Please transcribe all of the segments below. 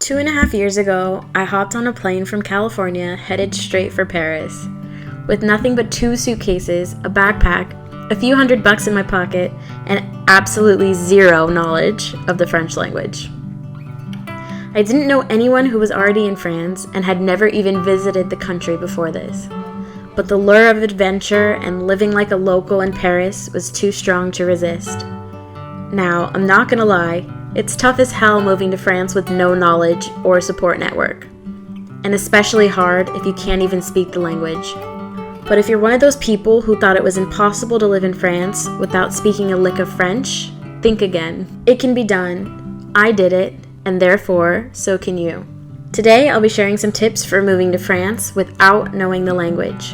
2.5 years ago, I hopped on a plane from California headed straight for Paris. With nothing but 2 suitcases, a backpack, a few $100 in my pocket, and absolutely zero knowledge of the French language. I didn't know anyone who was already in France and had never even visited the country before this. But the lure of adventure and living like a local in Paris was too strong to resist. Now, I'm not gonna lie, it's tough as hell moving to France with no knowledge or support network. And especially hard if you can't even speak the language. But if you're one of those people who thought it was impossible to live in France without speaking a lick of French, think again. It can be done. I did it, and therefore, so can you. Today, I'll be sharing some tips for moving to France without knowing the language.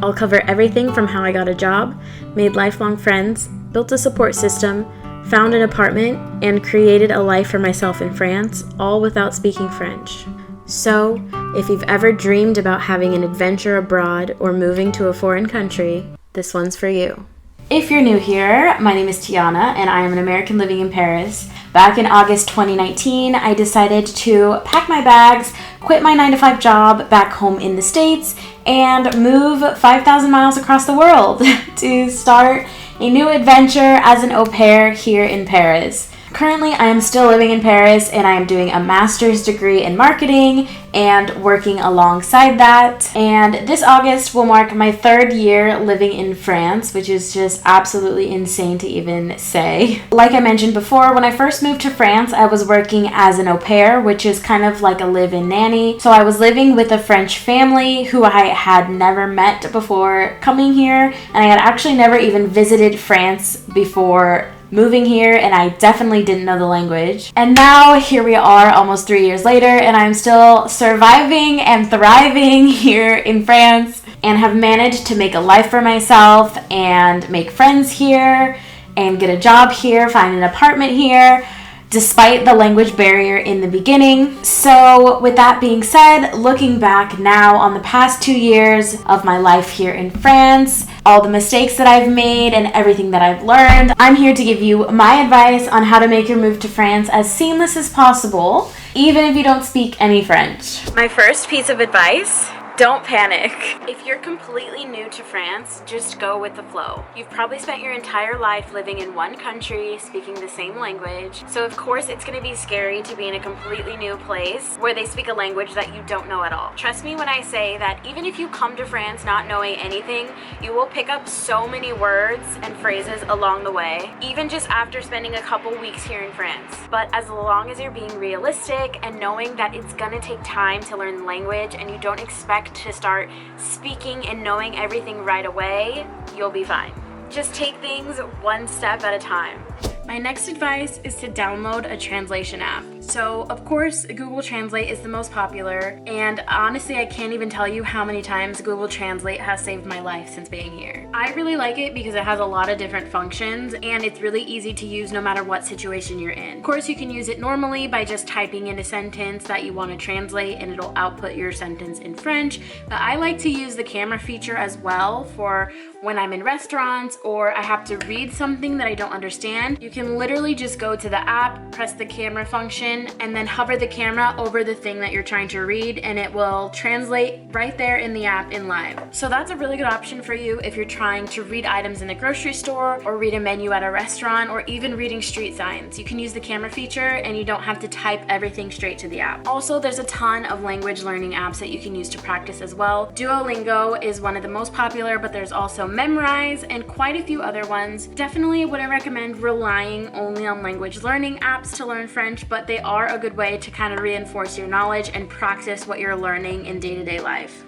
I'll cover everything from how I got a job, made lifelong friends, built a support system, found an apartment, and created a life for myself in France, all without speaking French. So, if you've ever dreamed about having an adventure abroad or moving to a foreign country, this one's for you. If you're new here, my name is Tiana, and I am an American living in Paris. Back in August 2019, I decided to pack my bags, quit my 9-to-5 job back home in the States, and move 5,000 miles across the world to start a new adventure as an au pair here in Paris. Currently, I am still living in Paris and I am doing a master's degree in marketing and working alongside that. And this August will mark my 3rd year living in France, which is just absolutely insane to even say. Like I mentioned before, when I first moved to France, I was working as an au pair, which is kind of like a live-in nanny. So I was living with a French family who I had never met before coming here, and I had actually never even visited France before moving here, and I definitely didn't know the language. And now here we are almost 3 years later, and I'm still surviving and thriving here in France and have managed to make a life for myself and make friends here and get a job here, find an apartment here, despite the language barrier in the beginning. So with that being said, looking back now on the past 2 years of my life here in France, all the mistakes that I've made and everything that I've learned, I'm here to give you my advice on how to make your move to France as seamless as possible, even if you don't speak any French. My first piece of advice: don't panic. If you're completely new to France, just go with the flow. You've probably spent your entire life living in one country, speaking the same language, so of course it's going to be scary to be in a completely new place where they speak a language that you don't know at all. Trust me when I say that even if you come to France not knowing anything, you will pick up so many words and phrases along the way, even just after spending a couple weeks here in France. But as long as you're being realistic and knowing that it's going to take time to learn the language and you don't expect to start speaking and knowing everything right away, you'll be fine. Just take things one step at a time. My next advice is to download a translation app. So, of course, Google Translate is the most popular, and honestly, I can't even tell you how many times Google Translate has saved my life since being here. I really like it because it has a lot of different functions, and it's really easy to use no matter what situation you're in. Of course, you can use it normally by just typing in a sentence that you want to translate, and it'll output your sentence in French, but I like to use the camera feature as well for when I'm in restaurants or I have to read something that I don't understand. You can literally just go to the app, press the camera function, and then hover the camera over the thing that you're trying to read, and it will translate right there in the app in live. So that's a really good option for you if you're trying to read items in the grocery store or read a menu at a restaurant or even reading street signs. You can use the camera feature and you don't have to type everything straight to the app. Also, there's a ton of language learning apps that you can use to practice as well. Duolingo is one of the most popular, but there's also Memrise and quite a few other ones. Definitely wouldn't recommend relying only on language learning apps to learn French, but they are a good way to kind of reinforce your knowledge and practice what you're learning in day-to-day life.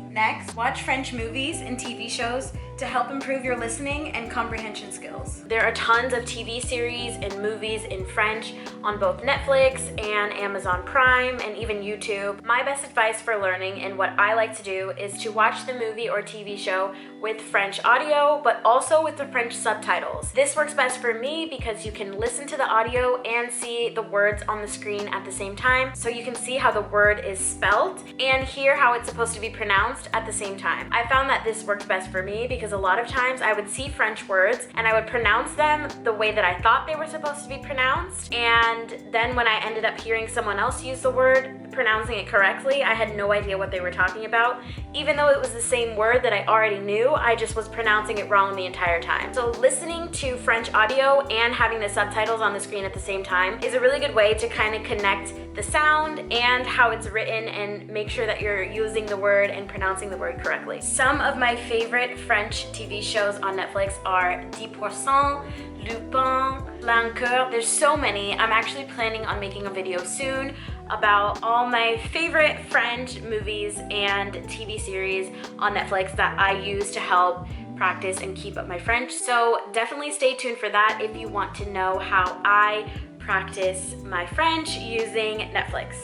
Next, watch French movies and TV shows to help improve your listening and comprehension skills. There are tons of TV series and movies in French on both Netflix and Amazon Prime and even YouTube. My best advice for learning and what I like to do is to watch the movie or TV show with French audio, but also with the French subtitles. This works best for me because you can listen to the audio and see the words on the screen at the same time, so you can see how the word is spelled and hear how it's supposed to be pronounced at the same time. I found that this worked best for me because because a lot of times I would see French words and I would pronounce them the way that I thought they were supposed to be pronounced, and then when I ended up hearing someone else use the word, pronouncing it correctly, I had no idea what they were talking about. Even though it was the same word that I already knew, I just was pronouncing it wrong the entire time. So listening to French audio and having the subtitles on the screen at the same time is a really good way to kind of connect the sound and how it's written and make sure that you're using the word and pronouncing the word correctly. Some of my favorite French TV shows on Netflix are 10%, Lupin, L'Enquête. There's so many. I'm actually planning on making a video soon about all my favorite French movies and TV series on Netflix that I use to help practice and keep up my French. So definitely stay tuned for that if you want to know how I practice my French using Netflix.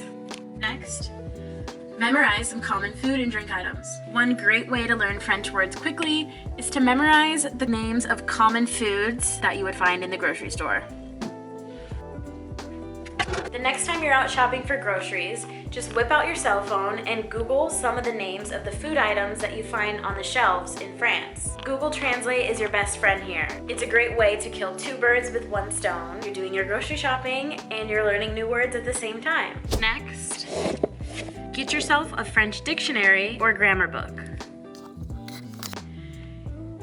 Next, memorize some common food and drink items. One great way to learn French words quickly is to memorize the names of common foods that you would find in the grocery store. The next time you're out shopping for groceries, just whip out your cell phone and Google some of the names of the food items that you find on the shelves in France. Google Translate is your best friend here. It's a great way to kill two birds with one stone. You're doing your grocery shopping and you're learning new words at the same time. Next, get yourself a French dictionary or grammar book.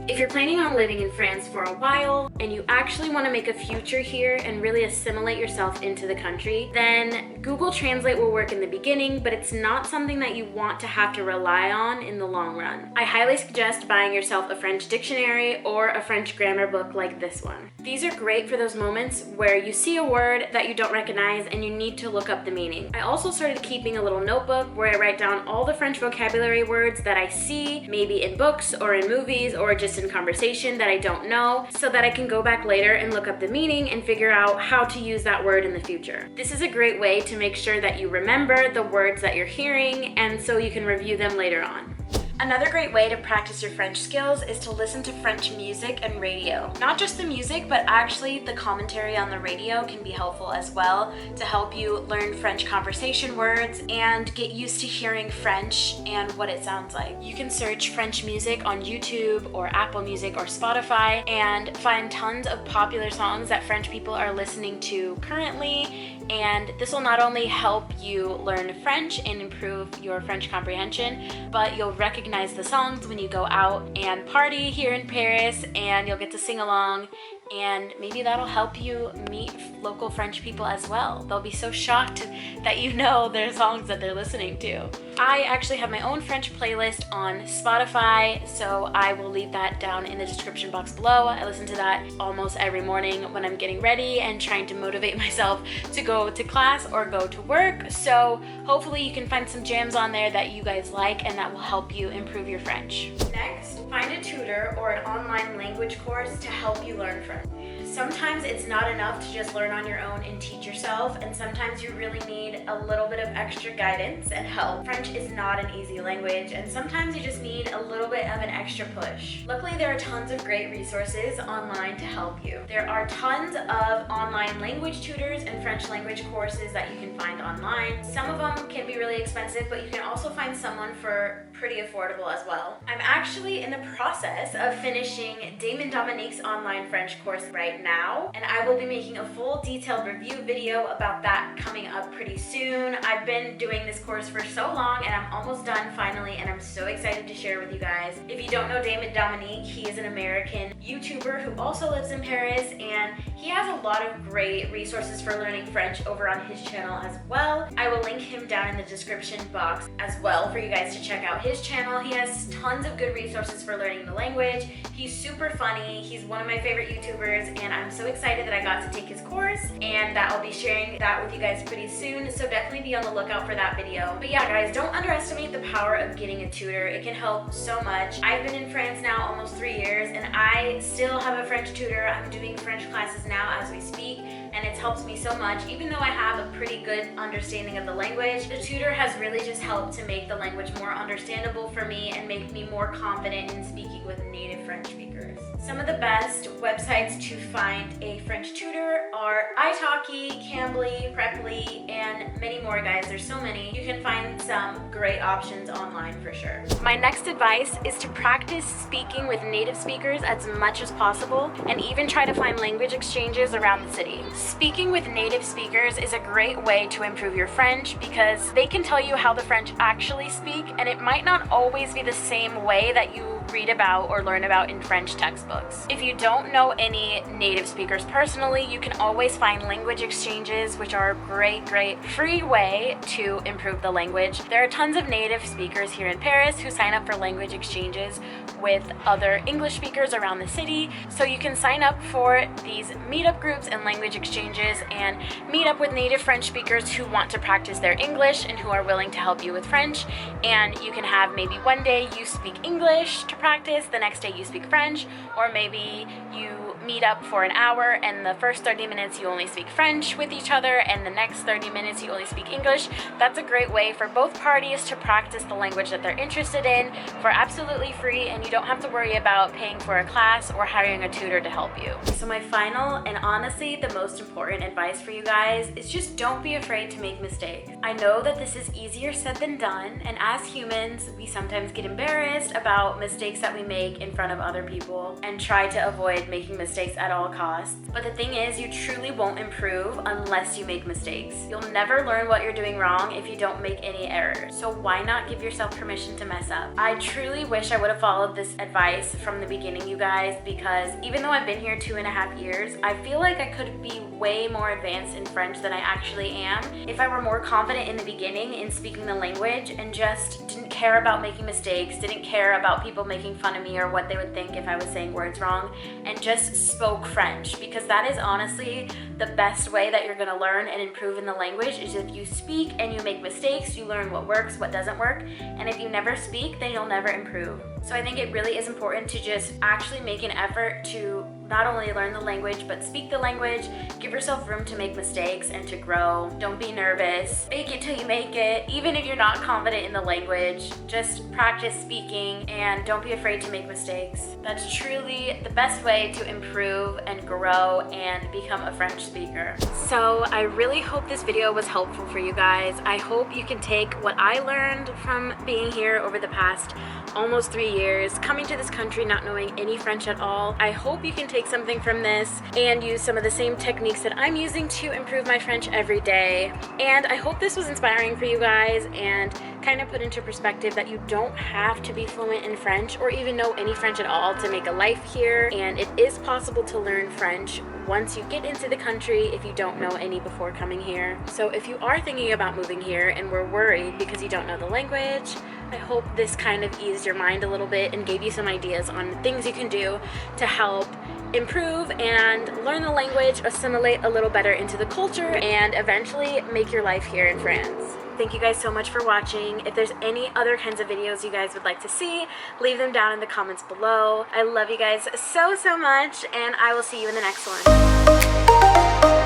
If you're planning on living in France for a while and you actually want to make a future here and really assimilate yourself into the country, then Google Translate will work in the beginning, but it's not something that you want to have to rely on in the long run. I highly suggest buying yourself a French dictionary or a French grammar book like this one. These are great for those moments where you see a word that you don't recognize and you need to look up the meaning. I also started keeping a little notebook where I write down all the French vocabulary words that I see, maybe in books or in movies or just in conversation that I don't know, so that I can go back later and look up the meaning and figure out how to use that word in the future. This is a great way to make sure that you remember the words that you're hearing and so you can review them later on. Another great way to practice your French skills is to listen to French music and radio. Not just the music, but actually the commentary on the radio can be helpful as well to help you learn French conversation words and get used to hearing French and what it sounds like. You can search French music on YouTube or Apple Music or Spotify and find tons of popular songs that French people are listening to currently, and this will not only help you learn French and improve your French comprehension, but you'll recognize the songs when you go out and party here in Paris, and you'll get to sing along, and maybe that'll help you meet local French people as well. They'll be so shocked that you know their songs that they're listening to. I actually have my own French playlist on Spotify, so I will leave that down in the description box below. I listen to that almost every morning when I'm getting ready and trying to motivate myself to go to class or go to work. So hopefully you can find some jams on there that you guys like and that will help you improve your French. Next, find a tutor or an online language course to help you learn French. Sometimes it's not enough to just learn on your own and teach yourself, and sometimes you really need a little bit of extra guidance and help. French is not an easy language, and sometimes you just need a little bit of an extra push. Luckily, there are tons of great resources online to help you. There are tons of online language tutors and French language courses that you can find online. Some of them can be really expensive, but you can also find someone for pretty affordable as well. I'm actually in the process of finishing Damon Dominique's online French course right now, and I will be making a full detailed review video about that coming up pretty soon. I've been doing this course for so long and I'm almost done finally, and I'm so excited to share with you guys. If you don't know Damon Dominique, he is an American YouTuber who also lives in Paris, and he has a lot of great resources for learning French over on his channel as well. I will link him down in the description box as well for you guys to check out his channel. He has tons of good resources for learning the language. He's super funny. He's one of my favorite YouTubers, and I'm so excited that I got to take his course and that I'll be sharing that with you guys pretty soon, so definitely be on the lookout for that video. But yeah guys, don't underestimate the power of getting a tutor. It can help so much. I've been in France now almost 3 years and I still have a French tutor. I'm doing French classes now as we speak, and it's helped me so much. Even though I have a pretty good understanding of the language, the tutor has really just helped to make the language more understandable for me and make me more confident in speaking with native French speakers. Some of the best websites to find a French tutor are italki, Cambly, Preply, and many more, guys. There's so many. You can find some great options online for sure. My next advice is to practice speaking with native speakers as much as possible, and even try to find language exchanges around the city. Speaking with native speakers is a great way to improve your French because they can tell you how the French actually speak, and it might not always be the same way that you read about or learn about in French textbooks. If you don't know any native speakers personally, you can always find language exchanges, which are a great free way to improve the language. There are tons of native speakers here in Paris who sign up for language exchanges with other English speakers around the city, so you can sign up for these meetup groups and language exchanges and meet up with native French speakers who want to practice their English and who are willing to help you with French. And you can have maybe one day you speak English to practice, the next day you speak French, or maybe you meet up for an hour and the first 30 minutes you only speak French with each other and the next 30 minutes you only speak English. That's a great way for both parties to practice the language that they're interested in for absolutely free, and you don't have to worry about paying for a class or hiring a tutor to help you. So my final and honestly the most important advice for you guys is just don't be afraid to make mistakes. I know that this is easier said than done, and as humans we sometimes get embarrassed about mistakes that we make in front of other people and try to avoid making mistakes at all costs. But the thing is, you truly won't improve unless you make mistakes. You'll never learn what you're doing wrong if you don't make any errors. So why not give yourself permission to mess up? I truly wish I would have followed this advice from the beginning, you guys, because even though I've been here 2.5 years, I feel like I could be way more advanced in French than I actually am if I were more confident in the beginning in speaking the language and just didn't care about making mistakes, didn't care about people making fun of me or what they would think if I was saying words wrong, and just spoke French, because that is honestly the best way that you're going to learn and improve in the language. Is if you speak and you make mistakes, you learn what works, what doesn't work, and if you never speak, then you'll never improve. So I think it really is important to just actually make an effort to not only learn the language, but speak the language. Give yourself room to make mistakes and to grow. Don't be nervous. Fake it till you make it. Even if you're not confident in the language, just practice speaking and don't be afraid to make mistakes. That's truly the best way to improve and grow and become a French speaker. So I really hope this video was helpful for you guys. I hope you can take what I learned from being here over the past almost 3 years, coming to this country not knowing any French at all. I hope you can take something from this and use some of the same techniques that I'm using to improve my French every day. And I hope this was inspiring for you guys and kind of put into perspective that you don't have to be fluent in French or even know any French at all to make a life here, and it is possible to learn French once you get into the country if you don't know any before coming here. So if you are thinking about moving here and were worried because you don't know the language, I hope this kind of eased your mind a little bit and gave you some ideas on things you can do to help improve and learn the language, assimilate a little better into the culture, and eventually make your life here in France. Thank you guys so much for watching. If there's any other kinds of videos you guys would like to see, leave them down in the comments below. I love you guys so much, and I will see you in the next one.